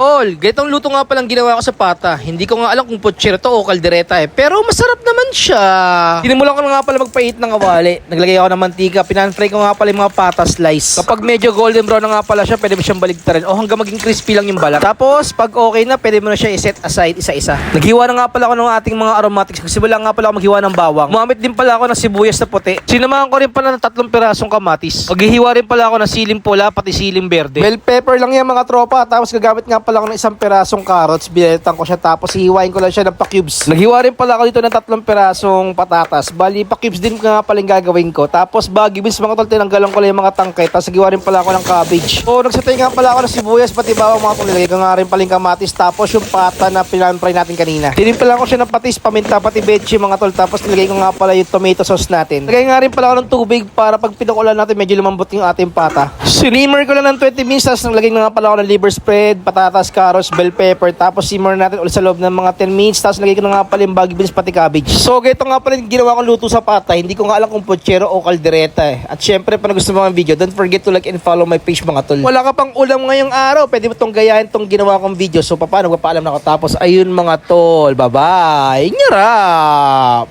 Tol, ganitong luto nga palang ginawa ko sa pata. Hindi ko nga alam kung pochero to o kaldereta Pero masarap naman siya. Sinimulan ko na nga pala magpait ng kawali. Naglagay ako ng mantika. Pinan-fry ko nga pala yung mga pata slice. Kapag medyo golden brown na nga pala siya, pwede mo siyang baligtarin. O hanggang maging crispy lang yung balat. Tapos, pag okay na, pwede mo na siya i-set aside isa-isa. Naghiwa na nga pala ako ng ating mga aromatics. Nagsimula nga pala ako maghiwa ng bawang. Gumamit din pala ako ng sibuyas na puti. Sinamahan ko rin pala ng 3 pirasong kamatis. Maghihiwa rin pala ako ng siling pula, pati siling berde. Bell pepper lang yan mga tropa. Tapos gagamit nga pala ako ng 1 pirasong carrots, binetan ko siya tapos hihiwain ko lang siya ng pa-cubes. Naghiwa rin pala ako dito ng 3 pirasong patatas. Bali, pa-cubes din nga pala yung gagawin ko. Tapos baggy beans mga tol, tinanggalan ko lang yung mga tangkay. Tapos naghiwa rin pala ako ng cabbage. So, nagsatay nga pala ako ng sibuyas, pati bawang mga tol. Nilagay ko nga rin pala yung kamatis. Tapos yung pata na pinanfry natin kanina. Tinimpla ko siya ng patis, paminta, pati bechi mga tol. Tapos nilagay ko nga pala yung tomato sauce natin. Nilagay nga rin pala ako ng tubig para pag pinukulan natin medyo lumambot yung ating pata. Sinimmer ko lang ng 20 minutes. Tapos nilagay nga pala ako ng liver spread, patatas, carrots, bell pepper. Tapos simmer natin ulit sa loob ng mga 10 minutes. Tapos lagay ko na nga pala yung baggy beans pati cabbage. So ganito nga pala yung ginawa kong luto sa pata. Hindi ko nga alam kung pochero o kaldereta At syempre pa gusto mo ang video, don't forget to like and follow my page mga tol. Wala ka pang ulam ngayong araw, pwede mo tong gayahin tong ginawa kong video. So paano, magpapaalam na ako. Tapos ayun mga tol, bye bye. Nyarap!